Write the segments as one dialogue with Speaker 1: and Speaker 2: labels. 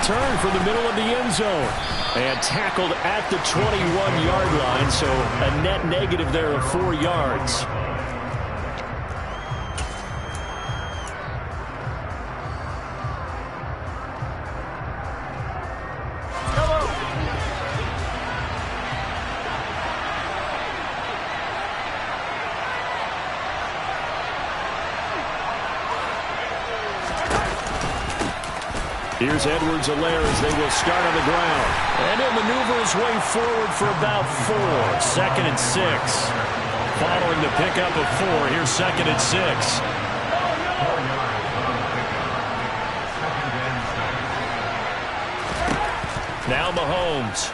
Speaker 1: return from the middle of the end zone. And tackled at the 21-yard line, so a net negative there of 4 yards. Here's Edwards-Helaire as they will start on the ground. And he'll maneuver his way forward for about 4. 2nd and 6. Following the pickup of 4, here's 2nd and 6. Now Mahomes.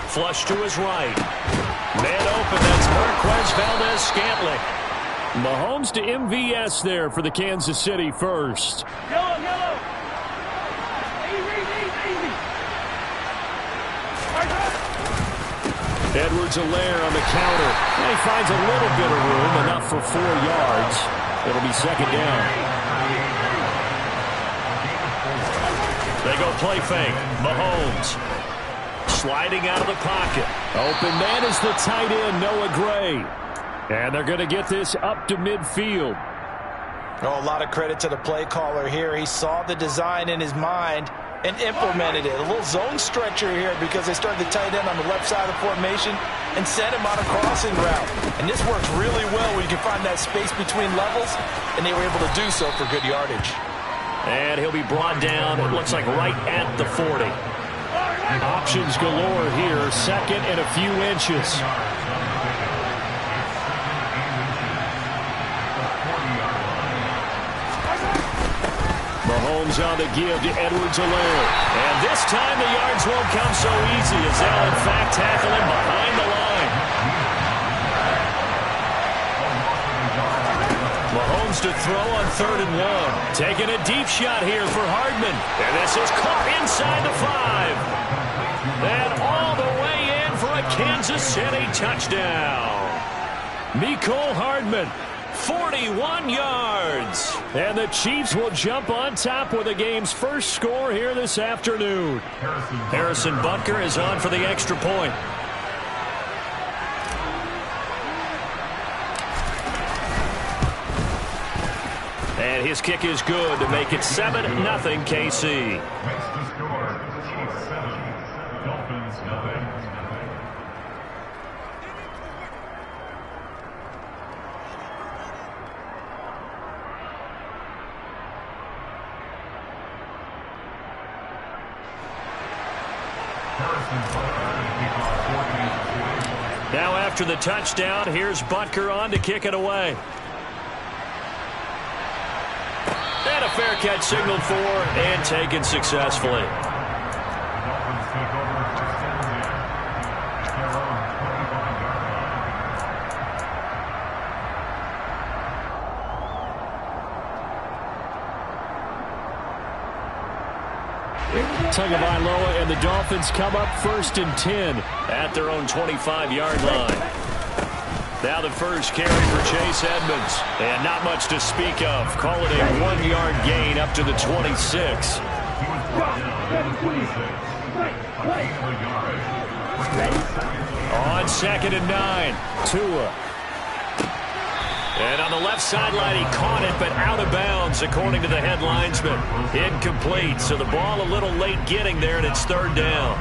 Speaker 1: Flush to his right. Man open, that's Marquez Valdez-Scantling. Mahomes to MVS there for the Kansas City first.
Speaker 2: Yellow. Easy.
Speaker 1: Edwards-Helaire on the counter. And he finds a little bit of room, enough for 4 yards. It'll be 2nd down. They go play fake. Mahomes sliding out of the pocket. Open man is the tight end, Noah Gray. And they're going to get this up to midfield.
Speaker 3: Oh, a lot of credit to the play caller here. He saw the design in his mind and implemented it. A little zone stretcher here because they started the tight end on the left side of the formation and sent him on a crossing route. And this works really well when you can find that space between levels, and they were able to do so for good yardage.
Speaker 1: And he'll be brought down, it looks like right at the 40. Options galore here, 2nd and a few inches. Mahomes on the give to Edwards-Helaire. And this time the yards won't come so easy as they'll in fact tackle him behind the line. Mahomes to throw on 3rd and 1. Taking a deep shot here for Hardman. And this is caught inside the 5. And all the way in for a Kansas City touchdown. Mecole Hardman. 41 yards. And the Chiefs will jump on top with the game's first score here this afternoon. Harrison Butker is on for the extra point. And his kick is good to make it 7-0 KC.
Speaker 4: Makes the score Chiefs 7, Dolphins 0.
Speaker 1: Now after the touchdown, here's Butker on to kick it away. And a fair catch signaled for and taken successfully. Tagovailoa and the Dolphins come up 1st and 10 at their own 25-yard line. Now the first carry for Chase Edmonds. And not much to speak of. Call it a 1-yard gain up to the 26. On 2nd and 9, Tua. And on the left sideline, he caught it, but out of bounds, according to the head linesman. Incomplete, so the ball a little late getting there, and it's 3rd down.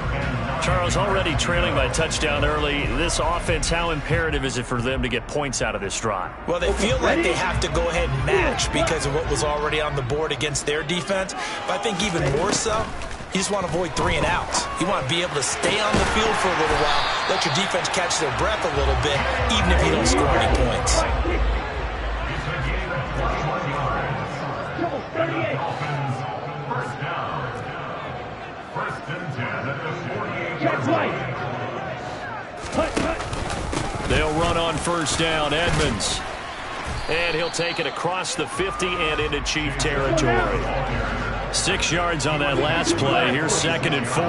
Speaker 1: Charles, already trailing by touchdown early. This offense, how imperative is it for them to get points out of this drive?
Speaker 3: Well, they feel like they have to go ahead and match because of what was already on the board against their defense. But I think even more so, you just want to avoid 3 and outs. You want to be able to stay on the field for a little while, let your defense catch their breath a little bit, even if you don't score any points.
Speaker 1: They'll run on 1st down. Edmonds. And he'll take it across the 50 and into Chief territory. 6 yards on that last play. Here's 2nd and 4.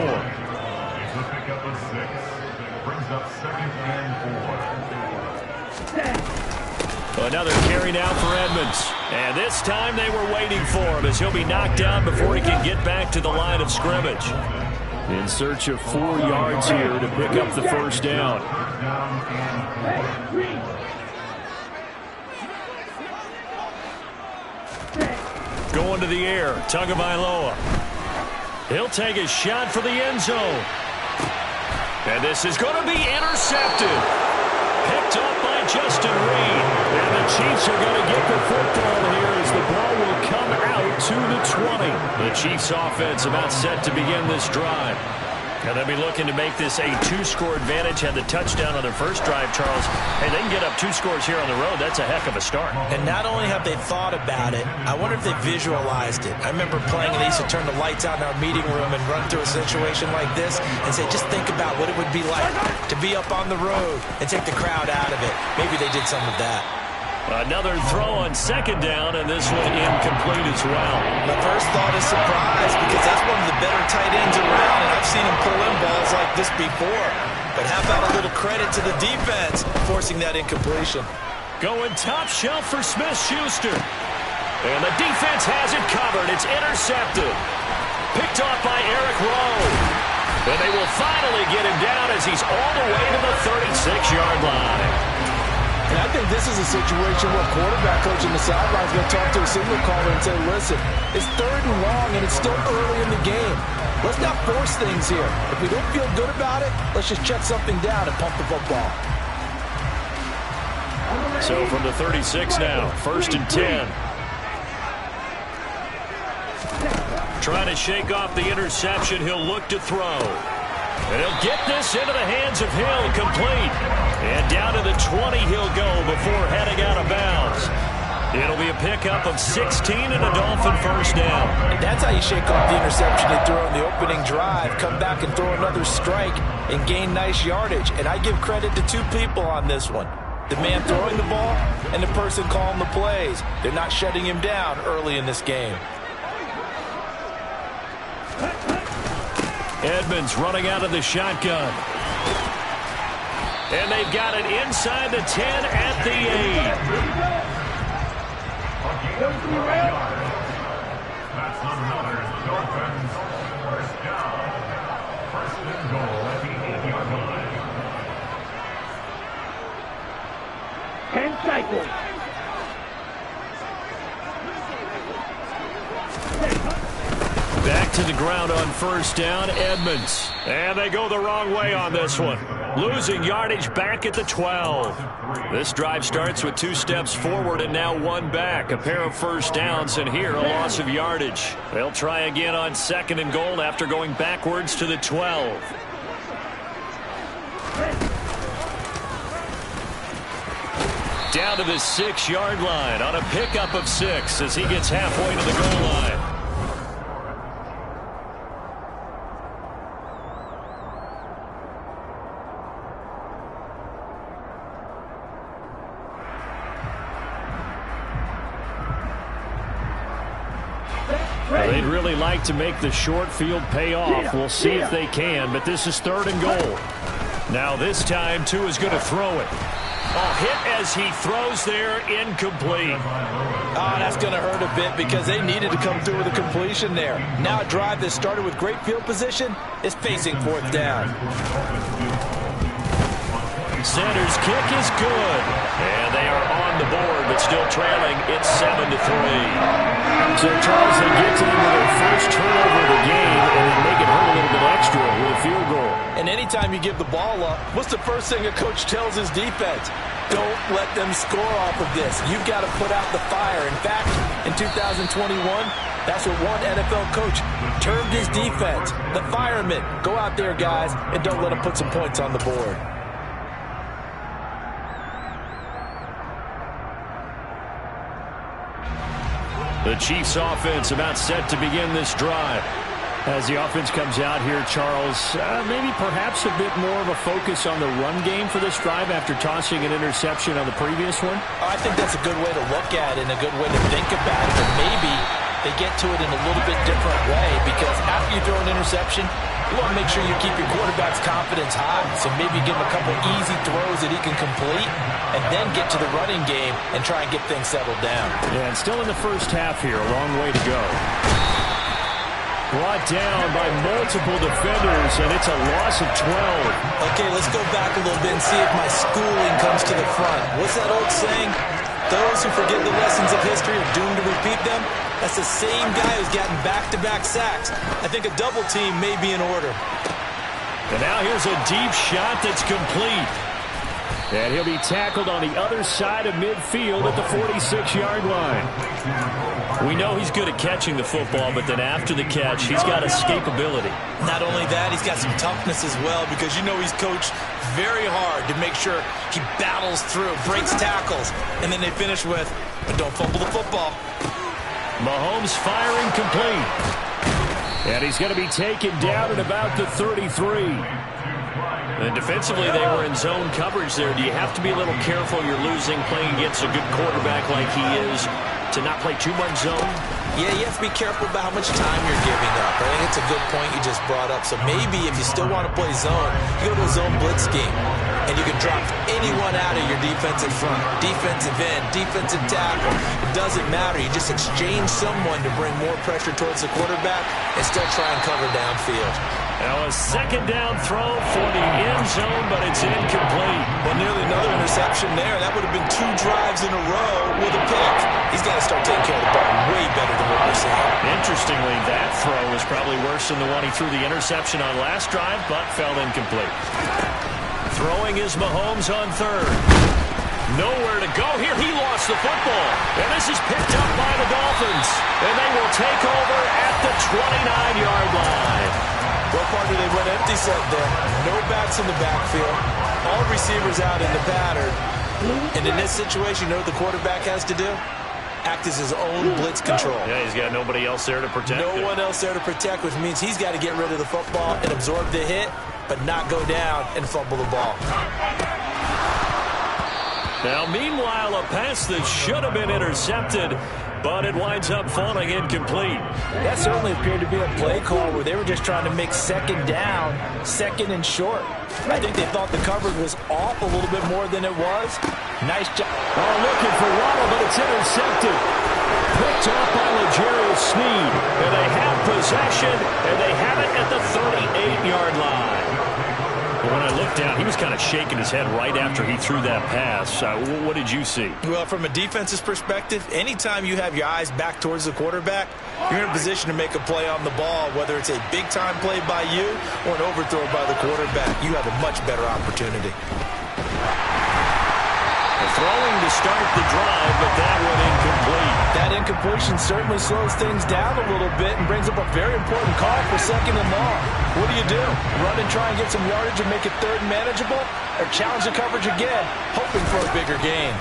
Speaker 1: Another carry now for Edmonds. And this time they were waiting for him as he'll be knocked down before he can get back to the line of scrimmage. In search of 4 yards here to pick up the first down. Going to the air, Tagovailoa. He'll take a shot for the end zone. And this is going to be intercepted. Picked up by Justin Reed. And the Chiefs are going to get the football here as the ball will come out to the 20. The Chiefs offense about set to begin this drive. And they'll be looking to make this a 2-score advantage. Had the touchdown on their first drive, Charles. Hey, they can get up 2 scores here on the road. That's a heck of a start.
Speaker 3: And not only have they thought about it, I wonder if they visualized it. I remember playing and they used to turn the lights out in our meeting room and run through a situation like this and say, just think about what it would be like to be up on the road and take the crowd out of it. Maybe they did some of that.
Speaker 1: Another throw on second down, and this one incomplete as well.
Speaker 3: My first thought is surprise because that's one of the better tight ends around, and I've seen him pull in balls like this before. But how about a little credit to the defense forcing that incompletion?
Speaker 1: Going top shelf for Smith-Schuster. And the defense has it covered. It's intercepted. Picked off by Eric Rowe. And they will finally get him down as he's all the way to the 36-yard line.
Speaker 3: And I think this is a situation where quarterback coach in the sideline is going to talk to a signal caller and say, listen, it's 3rd and long and it's still early in the game. Let's not force things here. If we don't feel good about it, let's just check something down and pump the football.
Speaker 1: So from the 36 now, 1st and 10. Trying to shake off the interception. He'll look to throw. And he'll get this into the hands of Hill, complete. And down to the 20 he'll go before heading out of bounds. It'll be a pickup of 16 and a Dolphin first down.
Speaker 3: And that's how you shake off the interception they threw on the opening drive. Come back and throw another strike and gain nice yardage. And I give credit to 2 people on this one. The man throwing the ball and the person calling the plays. They're not shutting him down early in this game.
Speaker 1: Edmonds running out of the shotgun. And they've got it inside the 10 at the 8.
Speaker 4: That's another Dolphins first down. 1st and goal at the 8-yard line.
Speaker 2: 10 seconds.
Speaker 1: Back to the ground on first down, Edmonds. And they go the wrong way on this one. Losing yardage back at the 12. This drive starts with 2 steps forward and now 1 back. A pair of first downs, and here a loss of yardage. They'll try again on 2nd and goal after going backwards to the 12. Down to the 6-yard line on a pickup of 6 as he gets halfway to the goal line. They'd really like to make the short field pay off. We'll see if they can, but this is 3rd and goal. Now this time, Tua is going to throw it. Hit as he throws there, incomplete.
Speaker 3: That's going to hurt a bit because they needed to come through with a completion there. Now a drive that started with great field position is facing 4th down.
Speaker 1: Sanders' kick is good. And they are on the board, but still trailing. It's 7-3. So, Charles, they get to them with their first turnover of the game, and they make it hurt a little bit extra with a field goal.
Speaker 3: And anytime you give the ball up, what's the first thing a coach tells his defense? Don't let them score off of this. You've got to put out the fire. In fact, in 2021, that's what one NFL coach termed his defense. The firemen. Go out there, guys, and don't let them put some points on the board.
Speaker 1: The Chiefs offense about set to begin this drive. As the offense comes out here, Charles, maybe perhaps a bit more of a focus on the run game for this drive after tossing an interception on the previous one?
Speaker 3: I think that's a good way to look at it and a good way to think about it. But maybe they get to it in a little bit different way because after you throw an interception, You want to make sure you keep your quarterback's confidence high. So maybe give him a couple easy throws that he can complete and then get to the running game and try and get things settled down.
Speaker 1: Yeah, and still in the first half here. A long way to go. Brought down by multiple defenders, and it's a loss of 12.
Speaker 3: Okay, let's go back a little bit and see if my schooling comes to the front. What's that old saying? Those who forget the lessons of history are doomed to repeat them. That's the same guy who's gotten back-to-back sacks. I think a double team may be in order.
Speaker 1: And now here's a deep shot that's complete. And he'll be tackled on the other side of midfield at the 46-yard line. We know he's good at catching the football, but then after the catch, he's got escapability.
Speaker 3: Not only that, he's got some toughness as well, because you know he's coached very hard to make sure he battles through, breaks tackles, and then they finish with, but don't fumble the football.
Speaker 1: Mahomes firing complete. And he's going to be taken down at about the 33. And defensively, they were in zone coverage there. Do you have to be a little careful? You're losing playing against a good quarterback like he is to not play too much zone?
Speaker 3: Yeah, you have to be careful about how much time you're giving up. I think it's a good point you just brought up. So maybe if you still want to play zone, you go to a zone blitz scheme. And you can drop anyone out of your defensive front. Defensive end, defensive tackle. It doesn't matter. You just exchange someone to bring more pressure towards the quarterback and still try and cover downfield.
Speaker 1: Now a second down throw for the end zone, but it's incomplete.
Speaker 3: Well, nearly another interception there. That would have been 2 drives in a row with a pick. He's got to start taking care of the ball way better than what we're seeing.
Speaker 1: Interestingly, that throw was probably worse than the one he threw the interception on last drive, but fell incomplete. Throwing is Mahomes on third. Nowhere to go here. He lost the football. And this is picked up by the Dolphins. And they will take over at the 29-yard line.
Speaker 3: Well, partner, they went empty set there. No backs in the backfield. All receivers out in the pattern. And in this situation, you know what the quarterback has to do? Act as his own blitz control.
Speaker 1: Yeah, he's got nobody else there to protect him.
Speaker 3: No one else there to protect, which means he's got to get rid of the football and absorb the hit, but not go down and fumble the ball.
Speaker 1: Now, meanwhile, a pass that should have been intercepted, but it winds up falling incomplete.
Speaker 3: That certainly appeared to be a play call where they were just trying to make second down, second and short. I think they thought the coverage was off a little bit more than it was. Nice job.
Speaker 1: Oh, looking for Waddle, but it's intercepted. Picked off by L'Jarius Sneed. And they have possession, and they have it at the 38-yard line. When I looked down, he was kind of shaking his head right after he threw that pass. What did you see?
Speaker 3: Well, from a defense's perspective, anytime you have your eyes back towards the quarterback, you're in a position to make a play on the ball, whether it's a big-time play by you or an overthrow by the quarterback. You have a much better opportunity.
Speaker 1: Throwing to start the drive, but that one incomplete.
Speaker 3: That incompletion certainly slows things down a little bit and brings up a very important call for second and long. What do? Run and try and get some yardage and make it third and manageable? Or challenge the coverage again, hoping for a bigger gain?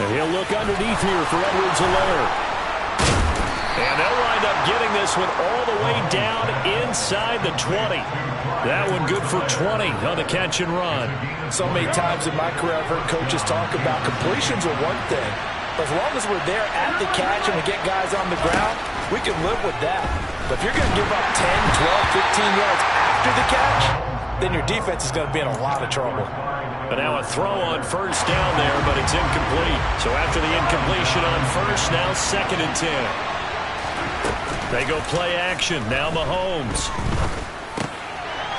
Speaker 1: And he'll look underneath here for Edwards-Helaire. And they'll wind up getting this one all the way down inside the 20. That one good for 20 on the catch and run.
Speaker 3: So many times in my career I've heard coaches talk about completions are one thing. But as long as we're there at the catch and we get guys on the ground, we can live with that. But if you're going to give up 10, 12, 15 yards after the catch, then your defense is going to be in a lot of trouble.
Speaker 1: But now a throw on first down there, but it's incomplete. So after the incompletion on first, now second and 10. They go play action. Now Mahomes.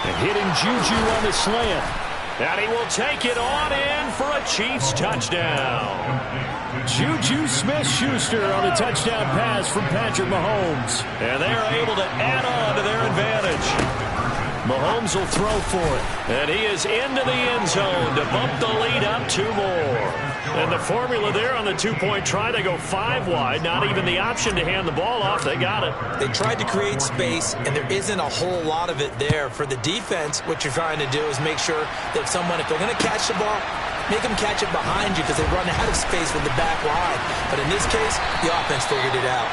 Speaker 1: And hitting Juju on the slant. And he will take it on in for a Chiefs touchdown. Juju Smith-Schuster on the touchdown pass from Patrick Mahomes. And they are able to add on to their advantage. Mahomes will throw for it. And he is into the end zone to bump the lead up 2 more. And the formula there on the 2-point try, they go 5 wide. Not even the option to hand the ball off. They got it.
Speaker 3: They tried to create space, and there isn't a whole lot of it there. For the defense, what you're trying to do is make sure that if they're going to catch the ball, make them catch it behind you because they run out of space with the back line. But in this case, the offense figured it out.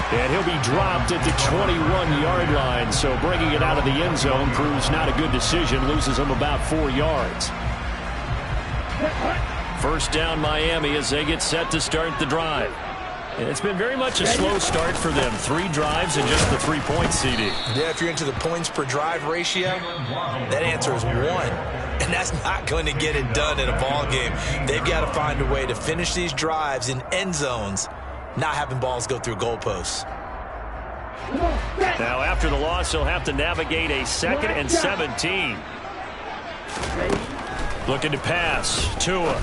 Speaker 1: And he'll be dropped at the 21-yard line, so bringing it out of the end zone proves not a good decision, loses him about 4 yards. First down Miami as they get set to start the drive. It's been very much a slow start for them. 3 drives and just the 3 points, CD.
Speaker 3: Yeah, if you're into the points per drive ratio, that answer is 1. And that's not going to get it done in a ball game. They've got to find a way to finish these drives in end zones, not having balls go through goalposts.
Speaker 1: Now, after the loss, he'll have to navigate a 2nd and 17. Looking to pass. Tua.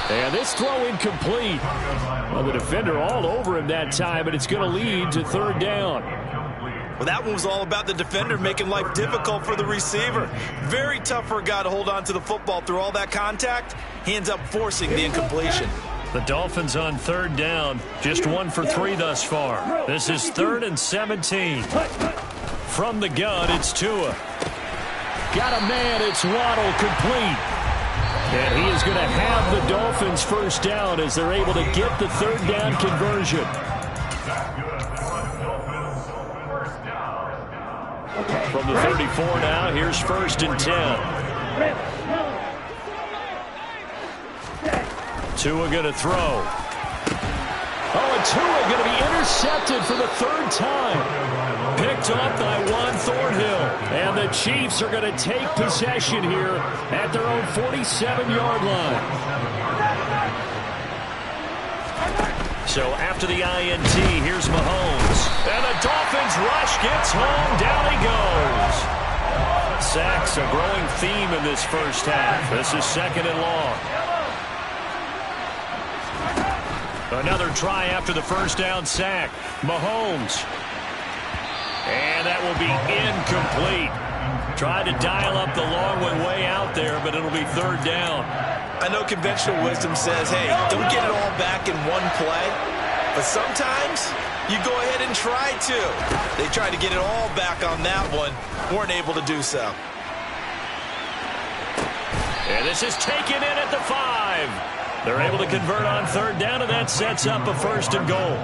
Speaker 1: And this throw incomplete. Well, the defender all over him that time, but it's going to lead to 3rd down.
Speaker 3: Well, that one was all about the defender making life difficult for the receiver. Very tough for a guy to hold on to the football through all that contact. He ends up forcing the incompletion.
Speaker 1: The Dolphins on 3rd down. Just 1 for 3 thus far. This is 3rd and 17. From the gun, it's Tua. Got a man, it's Waddle, complete. And he is going to have the Dolphins 1st down as they're able to get the 3rd down conversion. From the 34 now, here's 1st and 10. Tua going to throw. Oh, and Tua going to be intercepted for the 3rd time. Picked off by Juan Thornhill. And the Chiefs are going to take possession here at their own 47-yard line. So after the INT, here's Mahomes. And the Dolphins rush gets home. Down he goes. Sacks a growing theme in this 1st half. This is 2nd and long. Another try after the 1st down sack. Mahomes. And that will be incomplete. Tried to dial up the long one way out there, but it'll be 3rd down.
Speaker 3: I know conventional wisdom says, hey, don't get it all back in one play. But sometimes you go ahead and try to. They tried to get it all back on that one. Weren't able to do so.
Speaker 1: And this is taken in at the 5. They're able to convert on 3rd down, and that sets up a 1st and goal.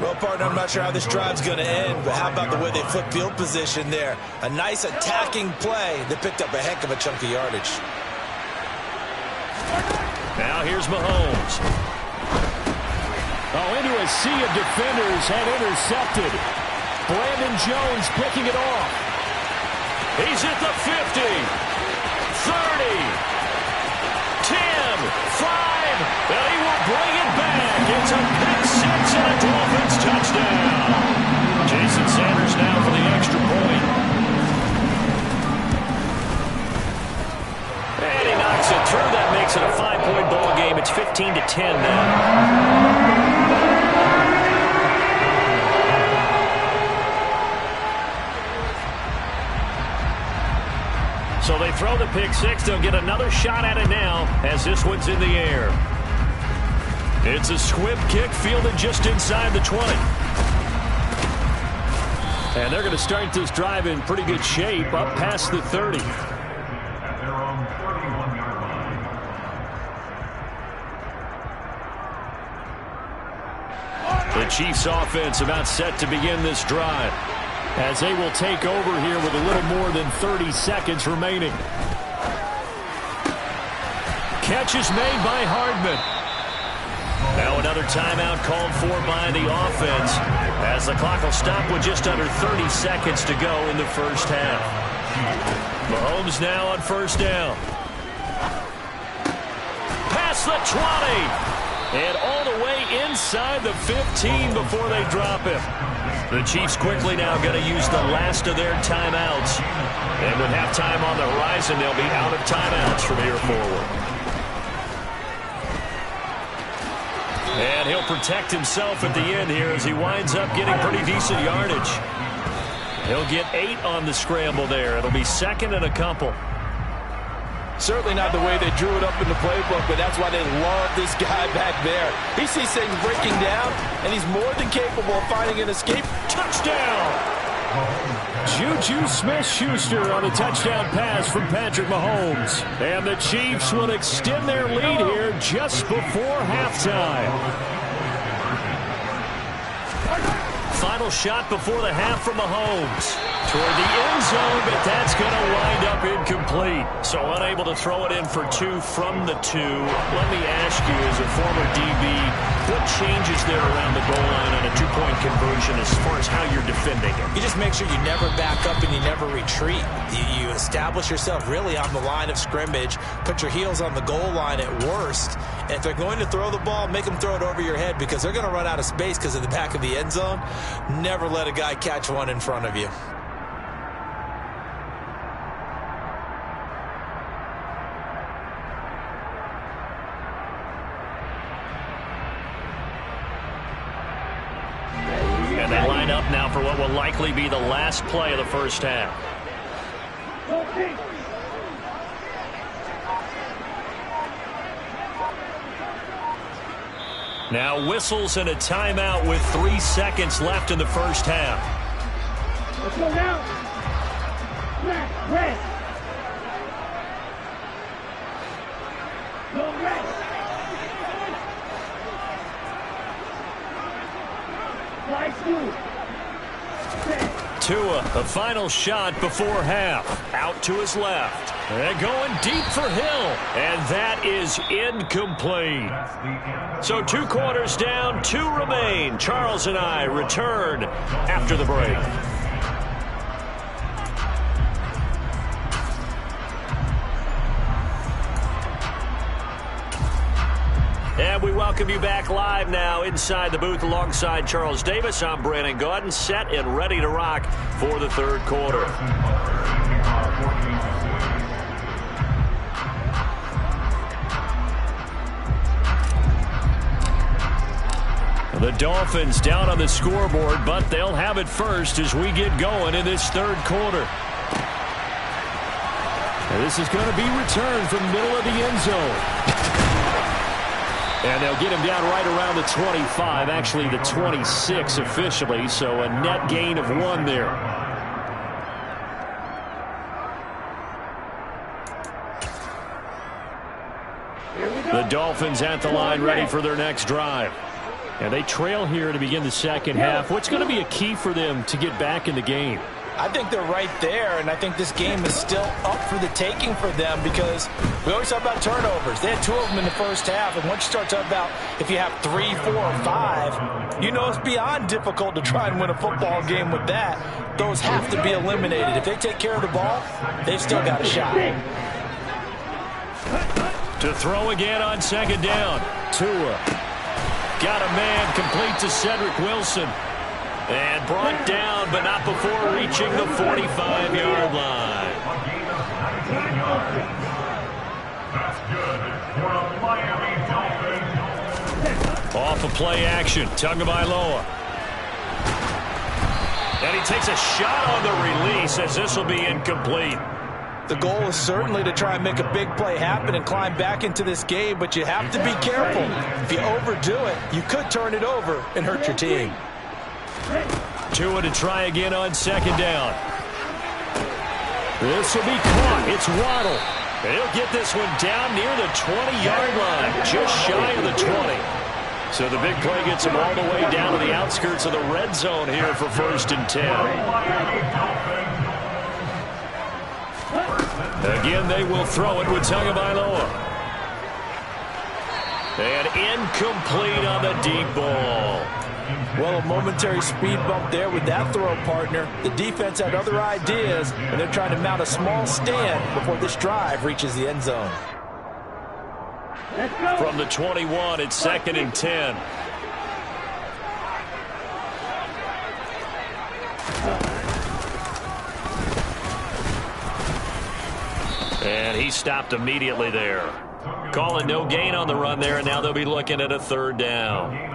Speaker 3: Well, partner, I'm not sure how this drive's going to end, but how about the way they flip field position there? A nice attacking play that picked up a heck of a chunk of yardage.
Speaker 1: Now here's Mahomes. Oh, into a sea of defenders and intercepted. Brandon Jones picking it off. He's at the 50, 30, 10, 5, and he will bring it back. It's a pick 6 and a Dolphins touchdown. Jason Sanders now for the extra point. And he knocks it through. That makes it a 5-point ball game. It's 15-10 now. So they throw the pick 6. They'll get another shot at it now as this one's in the air. It's a squib kick fielded just inside the 20. And they're going to start this drive in pretty good shape up past the 30.
Speaker 4: At their own 31-yard line.
Speaker 1: The Chiefs offense about set to begin this drive, as they will take over here with a little more than 30 seconds remaining. Catch is made by Hardman. Now another timeout called for by the offense, as the clock will stop with just under 30 seconds to go in the 1st half. Mahomes now on 1st down. Past the 20. And all the way inside the 15 before they drop him. The Chiefs quickly now going to use the last of their timeouts. And with halftime on the horizon, they'll be out of timeouts from here forward. And he'll protect himself at the end here as he winds up getting pretty decent yardage. He'll get 8 on the scramble there. It'll be 2nd and a couple.
Speaker 3: Certainly not the way they drew it up in the playbook, but that's why they love this guy back there. He sees things breaking down, and he's more than capable of finding an escape.
Speaker 1: Touchdown! Juju Smith-Schuster on a touchdown pass from Patrick Mahomes. And the Chiefs will extend their lead here just before halftime. Final shot before the half from Mahomes. Toward the end zone, but that's going to wind up incomplete. So unable to throw it in for 2 from the 2. Let me ask you, as a former DB, what changes there around the goal line on a 2-point conversion as far as how you're defending it?
Speaker 3: You just make sure you never back up and you never retreat. You establish yourself really on the line of scrimmage, put your heels on the goal line at worst, and if they're going to throw the ball, make them throw it over your head because they're going to run out of space because of the back of the end zone. Never let a guy catch one in front of you.
Speaker 1: And they line up now for what will likely be the last play of the first half. Now whistles and a timeout with 3 seconds left in the first half.
Speaker 2: Let's go now. Rest. Go rest.
Speaker 1: Tua, the final shot before half. Out to his left. And going deep for Hill. And that is incomplete. So 2 quarters down, 2 remain. Charles and I return after the break. And we welcome you back live now inside the booth alongside Charles Davis. I'm Brandon Gaudin, set and ready to rock for the third quarter. The Dolphins down on the scoreboard, but they'll have it first as we get going in this third quarter. And this is going to be returned from the middle of the end zone. And they'll get him down right around the 25, actually the 26 officially, so a net gain of 1 there. The Dolphins at the line ready for their next drive. And they trail here to begin the second half. What's going to be a key for them to get back in the game?
Speaker 3: I think they're right there, and I think this game is still up for the taking for them because we always talk about turnovers. They had 2 of them in the first half, and once you start talking about if you have 3, 4, 5, you know it's beyond difficult to try and win a football game with that. Those have to be eliminated. If they take care of the ball, they've still got a shot.
Speaker 1: To throw again on second down. Tua. Got a man complete to Cedric Wilson. And brought down, but not before reaching the 45-yard line. Off of play action, Tagovailoa. And he takes a shot on the release as this will be incomplete.
Speaker 3: The goal is certainly to try and make a big play happen and climb back into this game, but you have to be careful. If you overdo it, you could turn it over and hurt your team.
Speaker 1: Tua to try again on second down. This will be caught. It's Waddle. He'll get this one down near the 20-yard line, just shy of the 20. So the big play gets him all the way down to the outskirts of the red zone here for 1st and 10. Again, they will throw it with Tagovailoa. And incomplete on the deep ball.
Speaker 3: Well, a momentary speed bump there with that throw, partner. The defense had other ideas, and they're trying to mount a small stand before this drive reaches the end zone.
Speaker 1: From the 21, it's 2nd and 10. And he stopped immediately there. Calling no gain on the run there, and now they'll be looking at a 3rd down.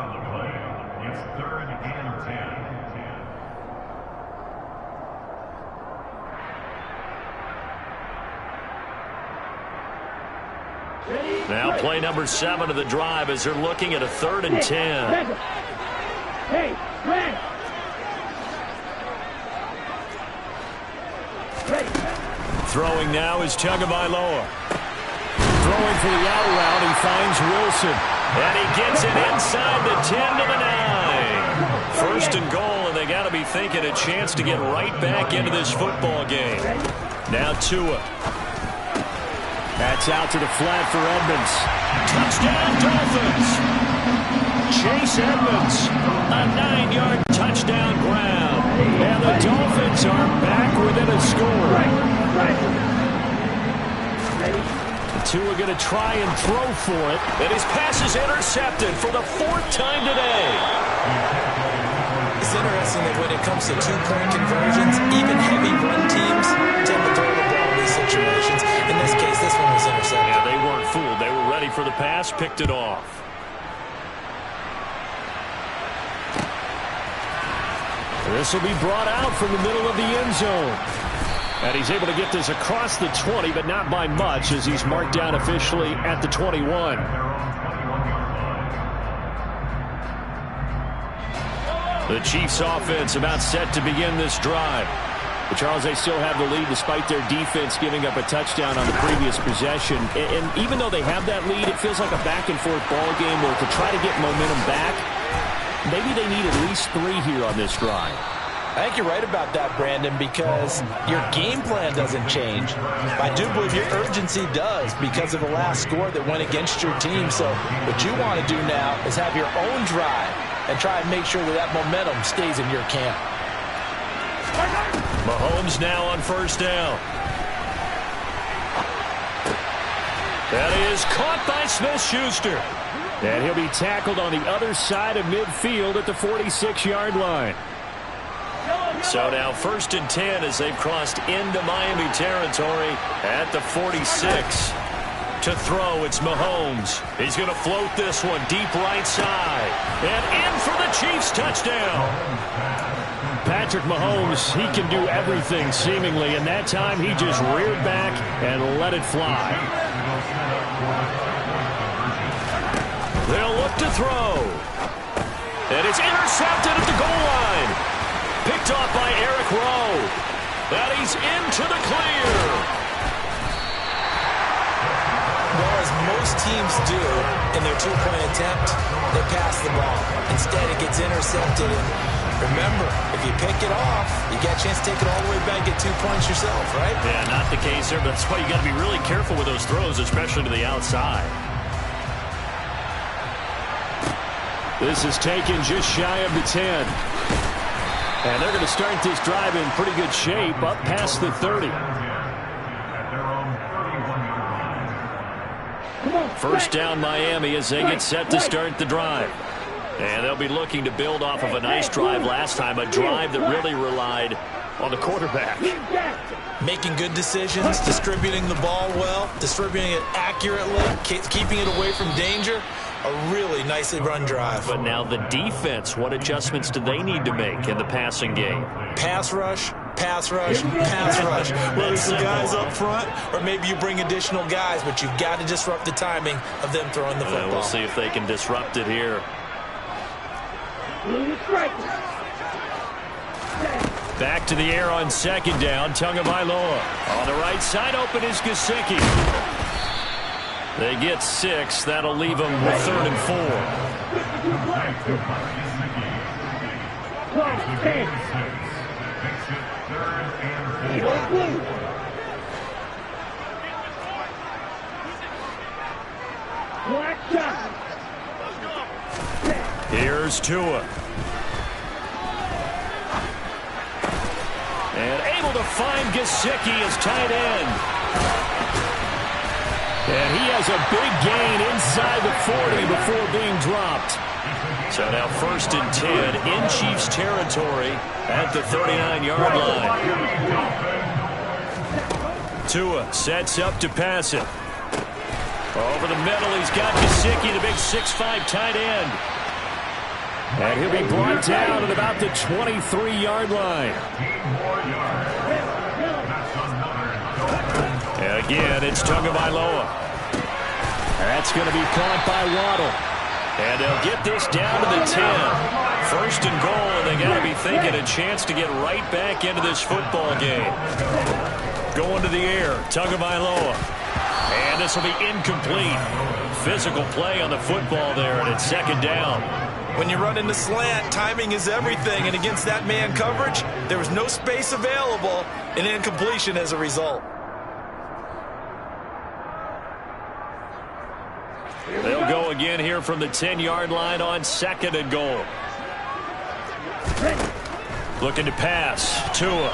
Speaker 1: Now play number 7 of the drive as they're looking at a 3rd and 10. Throwing now is Tagovailoa. Throwing for the out route, he finds Wilson. And he gets it inside the 10 to the 9. 1st and goal, and they got to be thinking a chance to get right back into this football game. Now Tua. That's out to the flat for Edmonds. Touchdown, Dolphins. Chase Edmonds, a 9-yard touchdown grab. And the Dolphins are back within a score. Tua going to try and throw for it. And his pass is intercepted for the 4th time today.
Speaker 3: It's interesting that when it comes to two-point conversions, even heavy run teams tend to throw the ball in these situations. In this case, this one was intercepted.
Speaker 1: Yeah, they weren't fooled. They were ready for the pass, picked it off. This will be brought out from the middle of the end zone. And he's able to get this across the 20, but not by much, as he's marked down officially at the 21. The Chiefs offense about set to begin this drive. But Charles, they still have the lead despite their defense giving up a touchdown on the previous possession. And even though they have that lead, it feels like a back-and-forth ball game where to try to get momentum back, maybe they need at least 3 here on this drive.
Speaker 3: I think you're right about that, Brandon, because your game plan doesn't change. I do believe your urgency does because of the last score that went against your team. So what you want to do now is have your own drive and try and make sure that that momentum stays in your camp.
Speaker 1: Mahomes now on 1st down. That is caught by Smith-Schuster. And he'll be tackled on the other side of midfield at the 46-yard line. So now 1st and 10 as they've crossed into Miami territory at the 46. To throw, it's Mahomes. He's going to float this one deep right side. And in for the Chiefs touchdown. Patrick Mahomes, he can do everything seemingly, and that time he just reared back and let it fly. They'll look to throw. And it's intercepted at the goal line. Picked off by Eric Rowe. And he's into the clear.
Speaker 3: Well, as most teams do in their two-point attempt, they pass the ball. Instead, it gets intercepted. And remember, if you pick it off, you get a chance to take it all the way back, get 2 points yourself, right?
Speaker 1: Yeah, not the case there, but that's why you got to be really careful with those throws, especially to the outside. This is taken just shy of the 10. And they're going to start this drive in pretty good shape, up past the 30. 1st down Miami as they get set to start the drive. And they'll be looking to build off of a nice drive last time, a drive that really relied on the quarterback.
Speaker 3: Making good decisions, distributing the ball well, distributing it accurately, keeping it away from danger. A really nicely run drive.
Speaker 1: But now the defense, what adjustments do they need to make in the passing game?
Speaker 3: Pass rush, pass rush, pass rush. Whether it's the guys up front or maybe you bring additional guys, but you've got to disrupt the timing of them throwing the football.
Speaker 1: We'll see if they can disrupt it here. Back to the air on 2nd down, Tagovailoa. On the right side, open is Gesicki. They get 6. That'll leave them with 3rd and 4. Here's Tua. And able to find Gesicki as tight end. And he has a big gain inside the 40 before being dropped. So now 1st and 10 in Chiefs territory at the 39-yard line. Tua sets up to pass it. Over the middle, he's got Gesicki, the big 6'5" tight end. And he'll be brought down at about the 23-yard line. And again, it's Tagovailoa. That's going to be caught by Waddle. And they'll get this down to the 10. 1st and goal, and they got to be thinking a chance to get right back into this football game. Going to the air, Tagovailoa. And this will be incomplete. Physical play on the football there, and it's 2nd down.
Speaker 3: When you run in the slant, timing is everything, and against that man coverage, there was no space available, and incompletion as a result.
Speaker 1: They'll go again here from the 10-yard line on 2nd and goal. Looking to pass. Tua.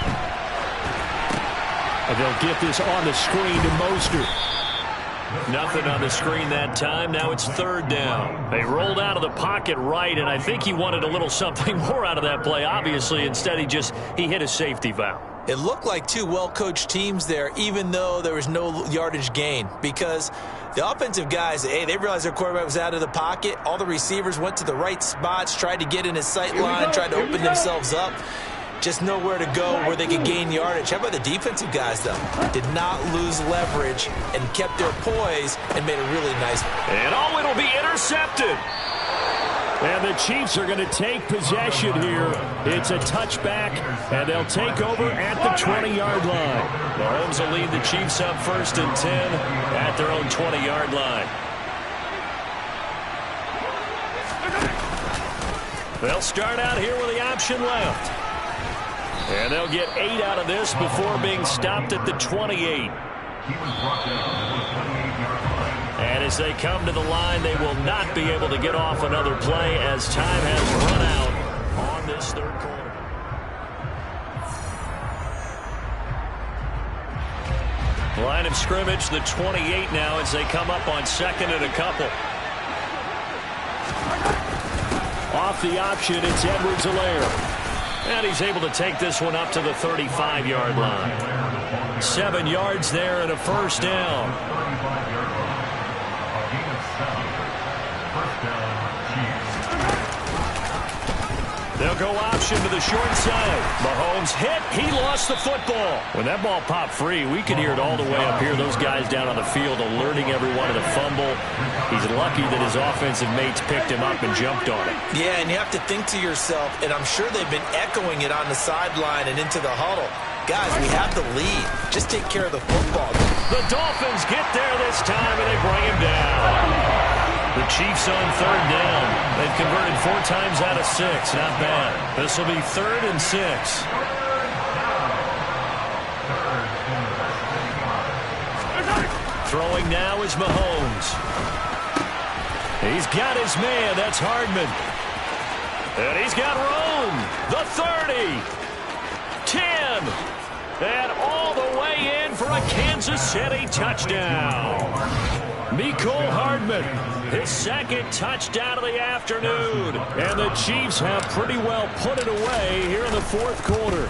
Speaker 1: And they'll get this on the screen to Mostert. Nothing on the screen that time. Now it's 3rd down. They rolled out of the pocket right, and I think he wanted a little something more out of that play. Obviously, instead he hit a safety valve.
Speaker 3: It looked like two well-coached teams there, even though there was no yardage gain, because the offensive guys, hey, they realized their quarterback was out of the pocket. All the receivers went to the right spots, tried to get in his sight line, tried to open themselves up. Just nowhere to go where they could gain yardage. How about the defensive guys, though? Did not lose leverage and kept their poise and made a really nice one.
Speaker 1: And it'll be intercepted. And the Chiefs are going to take possession here. It's a touchback, and they'll take over at the 20-yard line. Mahomes will lead the Chiefs up 1st and 10 at their own 20-yard line. They'll start out here with the option left. And they'll get 8 out of this before being stopped at the 28. And as they come to the line, they will not be able to get off another play as time has run out on this 3rd quarter. Line of scrimmage, the 28 now as they come up on 2nd and a couple. Off the option, it's Edwards-Helaire. And he's able to take this one up to the 35-yard line. 7 yards there and a 1st down. They'll go option to the short side. Mahomes hit. He lost the football. When that ball popped free, we could hear it all the way up here. Those guys down on the field alerting everyone of the fumble. He's lucky that his offensive mates picked him up and jumped on it.
Speaker 3: Yeah, and you have to think to yourself, and I'm sure they've been echoing it on the sideline and into the huddle. Guys, we have the lead. Just take care of the football.
Speaker 1: The Dolphins get there this time, and they bring him down. The Chiefs on 3rd down. They've converted 4 times out of 6. Not bad. This will be 3rd and 6. Throwing now is Mahomes. He's got his man. That's Hardman. And he's got Rome. The 30. 10. And all the way in for a Kansas City touchdown. Mecole Hardman, his 2nd touchdown of the afternoon. And the Chiefs have pretty well put it away here in the 4th quarter.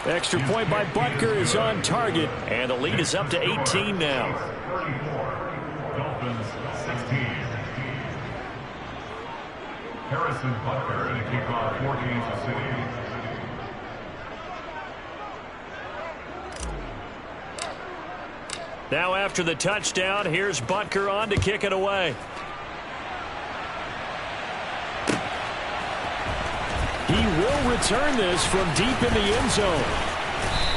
Speaker 1: Extra point by Butker is on target. And the lead is up to 18 now.
Speaker 4: 34, Dolphins 16. Harrison Butker to kick off for Kansas City.
Speaker 1: Now after the touchdown, here's Butker on to kick it away. He will return this from deep in the end zone.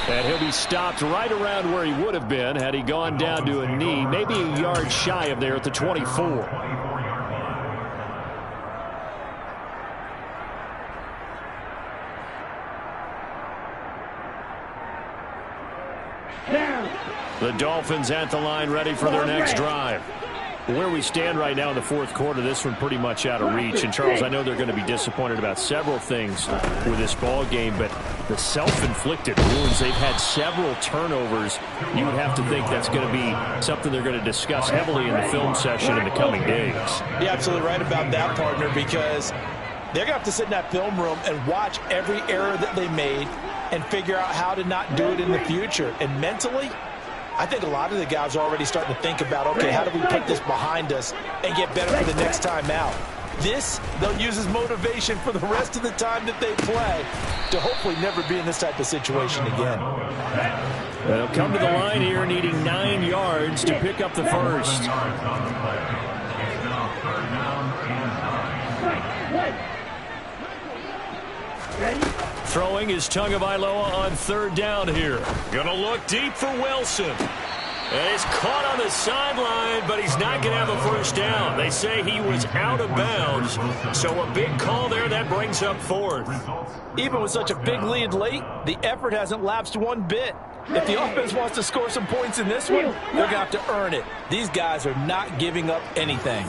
Speaker 1: And he'll be stopped right around where he would have been had he gone down to a knee, maybe a yard shy of there at the 24. The Dolphins at the line ready for their next drive. Where we stand right now in the 4th quarter, this one pretty much out of reach. And, Charles, I know they're going to be disappointed about several things with this ball game, but the self-inflicted wounds, they've had several turnovers. You would have to think that's going to be something they're going to discuss heavily in the film session in the coming days.
Speaker 3: You're absolutely right about that, partner, because they're going to have to sit in that film room and watch every error that they made and figure out how to not do it in the future. And mentally, I think a lot of the guys are already starting to think about, okay, how do we put this behind us and get better for the next time out? This, they'll use as motivation for the rest of the time that they play to hopefully never be in this type of situation again.
Speaker 1: They'll come to the line here needing 9 yards to pick up the first. Throwing is Tagovailoa on 3rd down here. Gonna look deep for Wilson. And he's caught on the sideline, but he's not going to have a first down. They say he was out of bounds, so a big call there. That brings up fourth.
Speaker 3: Even with such a big lead late, the effort hasn't lapsed one bit. If the offense wants to score some points in this one, they're going to have to earn it. These guys are not giving up anything.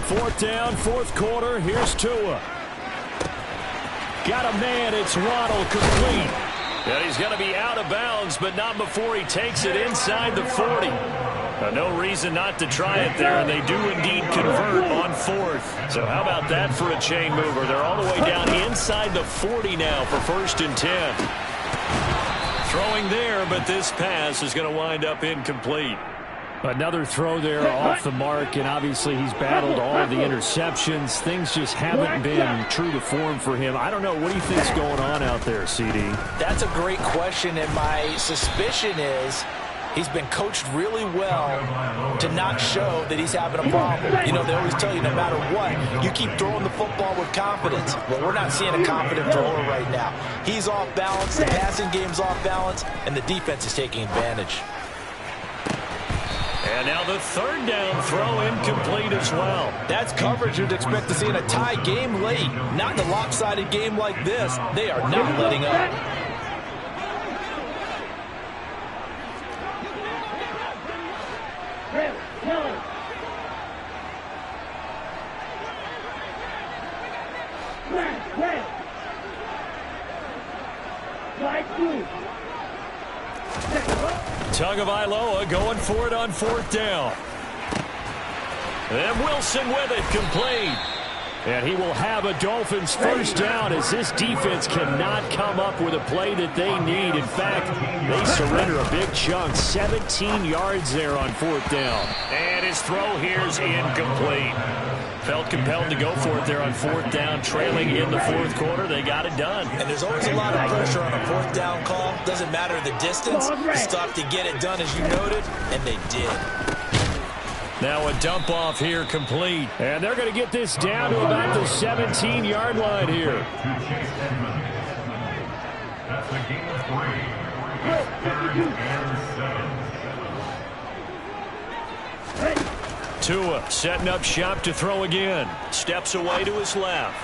Speaker 1: Fourth down, fourth quarter. Here's Tua. Got a man. It's Waddle, complete. And he's going to be out of bounds, but not before he takes it inside the 40. No reason not to try it there, and they do indeed convert on fourth. So how about that for a chain mover? They're all the way down inside the 40 now for 1st and 10. Throwing there, but this pass is going to wind up incomplete. Another throw there off the mark, and obviously he's battled all of the interceptions. Things just haven't been true to form for him. I don't know. What do you think's going on out there, CD?
Speaker 3: That's a great question, and my suspicion is he's been coached really well to not show that he's having a problem. You know, they always tell you no matter what, you keep throwing the football with confidence. Well, we're not seeing a confident thrower right now. He's off balance, the passing game's off balance, and the defense is taking advantage.
Speaker 1: And now the third down throw incomplete as well.
Speaker 3: That's coverage you'd expect to see in a tie game late. Not in a lopsided game like this. They are not letting up.
Speaker 1: Tagovailoa going for it on fourth down. And Wilson with it, complete. And he will have a Dolphins first down as this defense cannot come up with a play that they need. In fact, they surrender a big chunk, 17 yards there on fourth down. And his throw here is incomplete. Felt compelled to go for it there on fourth down, trailing in the fourth quarter. They got it done.
Speaker 3: And there's always a lot of pressure on a fourth down call. Doesn't matter the distance. You still have to get it done, as you noted, and they did.
Speaker 1: Now a dump off here complete. And they're going to get this down to about the 17-yard line here.
Speaker 4: That's the game of 3. 3rd and 7.
Speaker 1: Tua setting up shop to throw again. Steps away to his left.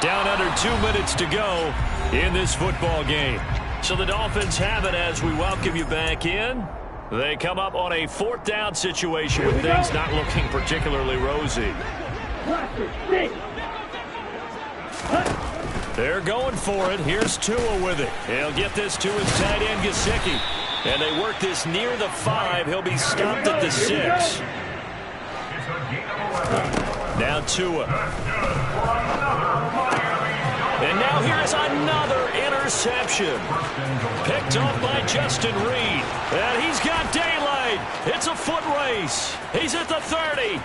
Speaker 1: Down under 2 minutes to go in this football game. So the Dolphins have it as we welcome you back in. They come up on a fourth down situation with things not looking particularly rosy. They're going for it. Here's Tua with it. He'll get this to his tight end, Gesicki. And they work this near the 5. He'll be stopped at the 6. Now Tua. And now here's another interception. Picked off by Justin Reed. And he's got daylight. It's a foot race. He's at the 30.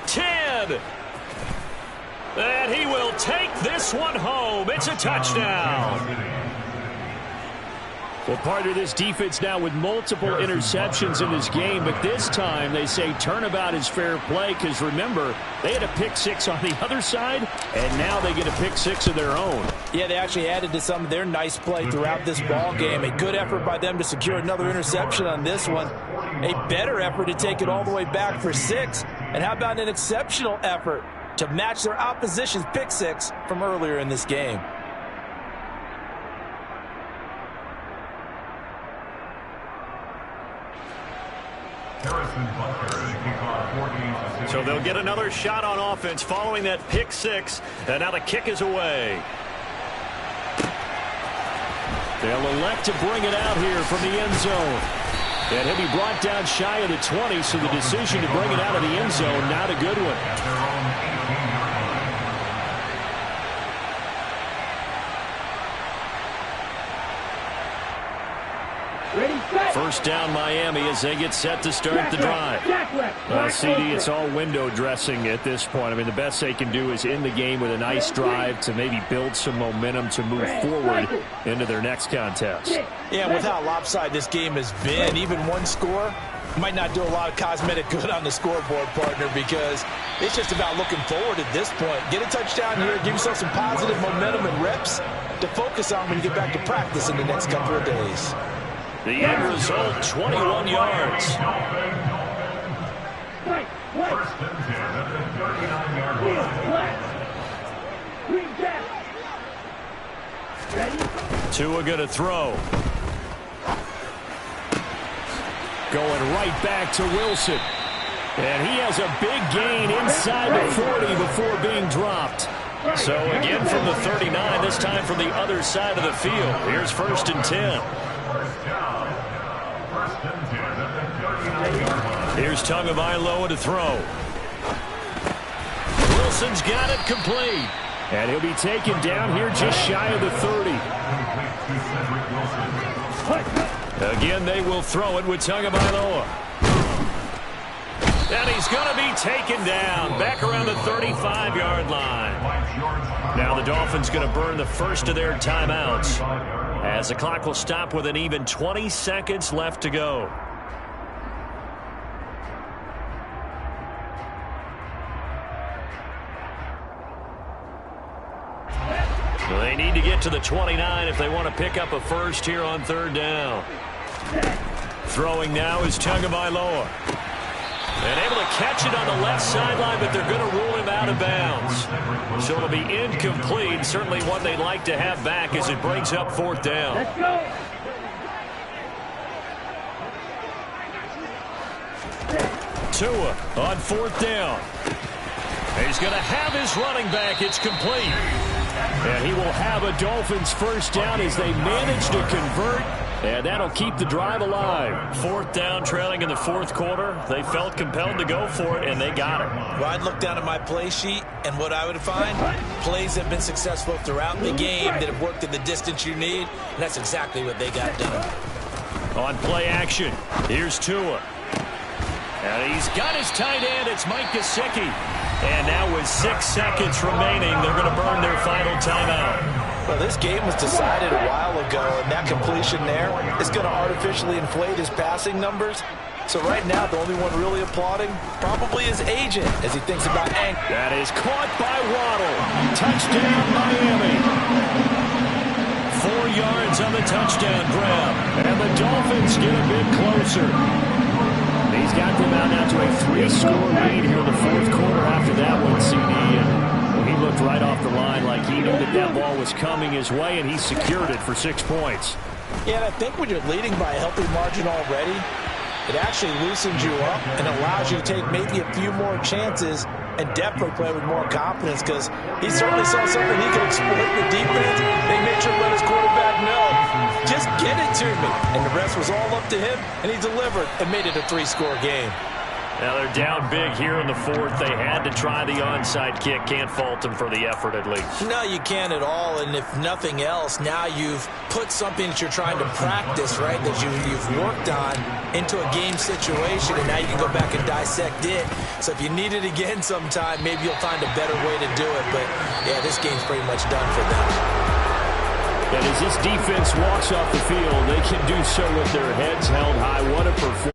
Speaker 1: 10. And he will take this one home. It's a touchdown. Well, part of this defense now with multiple interceptions in this game, but this time they say turnabout is fair play because, remember, they had a pick 6 on the other side, and now they get a pick 6 of their own.
Speaker 3: Yeah, they actually added to some of their nice play throughout this ball game. A good effort by them to secure another interception on this one. A better effort to take it all the way back for 6. And how about an exceptional effort to match their opposition's pick 6 from earlier in this game?
Speaker 1: So they'll get another shot on offense following that pick 6, and now the kick is away. They'll elect to bring it out here from the end zone. And he'll be brought down shy of the 20, so the decision to bring it out of the end zone, not a good one. First down Miami as they get set to start the drive. CD, it's all window dressing at this point. I mean, the best they can do is end the game with a nice drive to maybe build some momentum to move forward into their next contest.
Speaker 3: Yeah, with how lopsided this game has been, even one score Might not do a lot of cosmetic good on the scoreboard, partner, because it's just about looking forward at this point. Get a touchdown here, give yourself some positive momentum and reps to focus on when you get back to practice in the next couple of days.
Speaker 1: The end result, 21 yards.
Speaker 4: First and 10 at the 39-yard line.
Speaker 1: Tua going to throw. Going right back to Wilson. And he has a big gain inside the 40 before being dropped. So again from the 39, this time from the other side of the field. Here's first and 10. Here's Tagovailoa to throw. Wilson's got it complete. And he'll be taken down here just shy of the 30. Again, they will throw it with Tagovailoa. And he's going to be taken down back around the 35-yard line. Now the Dolphins going to burn the first of their timeouts as the clock will stop with an even 20 seconds left to go. They need to get to the 29 if they want to pick up a first here on third down. Throwing now is Tagovailoa. And able to catch it on the left sideline, but they're going to rule him out of bounds. So it'll be incomplete. Certainly one they'd like to have back as it brings up fourth down.
Speaker 2: Let's go.
Speaker 1: Tua on fourth down. He's going to have his running back. It's complete. And he will have a Dolphins first down as they manage to convert. And that'll keep the drive alive. Fourth down, trailing in the fourth quarter. They felt compelled to go for it, and they got it.
Speaker 3: Well, I'd look down at my play sheet, and what I would find, plays have been successful throughout the game that have worked in the distance you need, and that's exactly what they got done.
Speaker 1: On play action, here's Tua. And he's got his tight end. It's Mike Gesicki. And now with 6 seconds remaining, they're going to burn their final timeout.
Speaker 3: Well, this game was decided a while ago, and that completion there is going to artificially inflate his passing numbers. So right now, the only one really applauding probably his agent as he thinks about anchor.
Speaker 1: That is caught by Waddle. Touchdown, Miami. 4 yards on the touchdown grab. And the Dolphins get a bit closer. He's got them out now to a 3-score lead here in the fourth quarter after that one, CD. And he looked right off the line like he knew that that ball was coming his way, and he secured it for 6 points.
Speaker 3: Yeah, and I think when you're leading by a healthy margin already, it actually loosens you up and allows you to take maybe a few more chances and definitely play with more confidence, because he certainly saw something he could exploit the defense. They made sure to let his quarterback know, just get it to me. And the rest was all up to him, and he delivered and made it a 3-score game.
Speaker 1: Now they're down big here in the fourth. They had to try the onside kick. Can't fault them for the effort at least.
Speaker 3: No, you can't at all. And if nothing else, now you've put something that you're trying to practice, right, that you've worked on into a game situation, and now you can go back and dissect it. So if you need it again sometime, maybe you'll find a better way to do it. But, yeah, this game's pretty much done for them.
Speaker 1: And as this defense walks off the field, they can do so with their heads held high. What a performance.